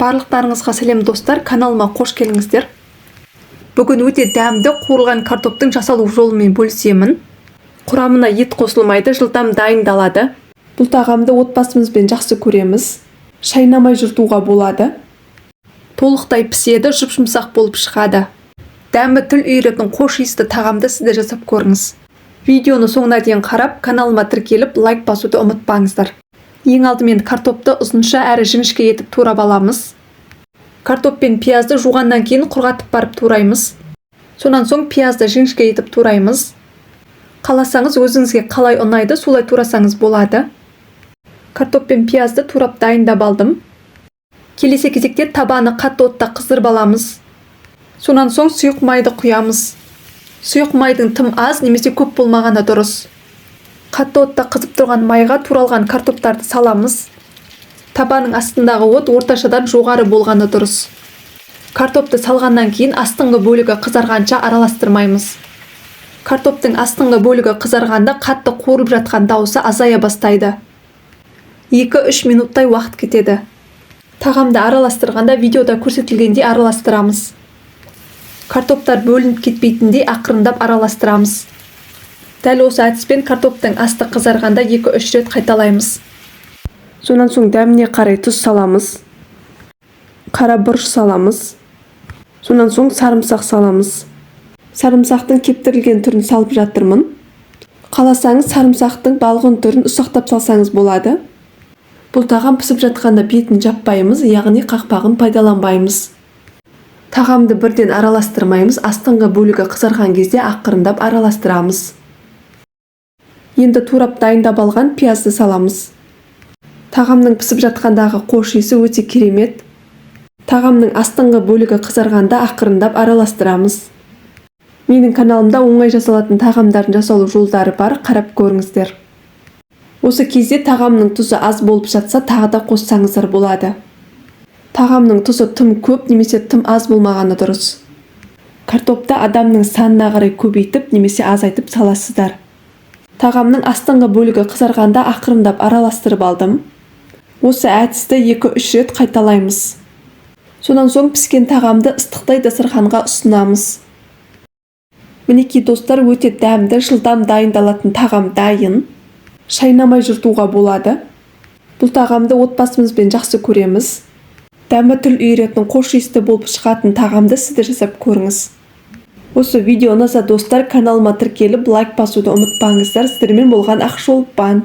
Барлықтарыңызға сәлем достар, каналыма қош келіңіздер. Бүгін өте дәмді қуырылған картоптың жасалу жолымен бөлісемін. Құрамына ет қосылмайды, жылдам дайындалады. Бұл тағамды отбасымызбен жақсы көреміз. Шайнамай жыртуға болады. Толықтай піседі, жұп-жұмсақ болып шығады. Дәмі тіл үйіретін хош иісті тағамды сіз де жасап көріңіз. Видеоны соңына дейін қарап, каналыма тіркеліп, лайк басуды ұмытпаңыздар. Ең алдымен картопты ұзынша әрі жіңішке етіп турап аламыз. Картоп пен пиязды жуғаннан кейін құрғатып барып тураймыз. Сонан соң пиязды жіңішке етіп тураймыз. Қаласаңыз өзіңізге қалай ұнайды, солай турасаңыз болады. Картоп пен пиязды турап дайындап алдым. Келесі кезекте табаны қатты отта қыздырып аламыз. Сонан соң сұйық майды құямыз. Сұйық майдың тым аз немесе көп болмағаны дұрыс. Қатты отта қызып тұрған майға туралған картоптарды саламыз. Табаның астындағы от орташадан жоғары болғаны дұрыс. Картопты салғаннан кейін астыңғы бөлігі қызарғанша араластырмаймыз. Картоптың астыңғы бөлігі қызарғанда қатты қуырып жатқан дауысы азая бастайды. 2-3 минуттай уақыт кетеді. Тағамды араластырғанда видеода көрсетілгендей араластырамыз. Картоптар бөлініп кетпейтіндей ақырындап араластырамыз. Дәл осы әдіспен картоптың асты қызарғанда 2-3 рет қайталаймыз. Сонан соң дәміне қарай тұз саламыз. Қара бұрыш саламыз. Сонан соң сарымсақ саламыз. Сарымсақтың кептірілген түрін салып жатырмын. Қаласаңыз сарымсақтың балғын түрін ұсақтап салсаңыз болады. Бұл тағам пісіп жатқанда бетін жаппаймыз, яғни қақпағын пайдаланбаймыз. Тағамды бірден араластырмаймыз, астыңғы бөлігі қызарған кезде ақырындап араластырамыз. Енді турап дайындап алған пиязды саламыз. Тағамның пісіп жатқандағы хош иісі өте керемет. Тағамның астыңғы бөлігі қызарғанда ақырындап араластырамыз. Менің каналымда оңай жасалатын тағамдардың жасалу жолдары бар, қарап көріңіздер. Осы кезде тағамның тұзы аз болып жатса, тағы да қоссаңыздар болады. Тағамның тұзы тым көп немесе тым аз болмағаны дұрыс. Картопты адамның санына қарай көбейтіп немесе азайтып саласыздар. Тағамның астыңғы бөлігі қызарғанда ақырындап араластырып алдым. Осы әдісті 2-3 рет қайталаймыз. Сонан соң піскен тағамды ыстықтай дастарханға ұсынамыз. Мінекей достар, өте дәмді, жылдам дайындалатын тағам дайын. Шайнамай жыртуға болады. Бұл тағамды отбасымызбен жақсы көреміз. Дәмі тіл үйіретін хош иісті болып шығатын тағамды сіз де жасап көріңіз. Осы видео ұнаса достар, каналыма тіркеліп лайк басуды ұмытпаңыздар. Сіздермен болған Ақжол Бан.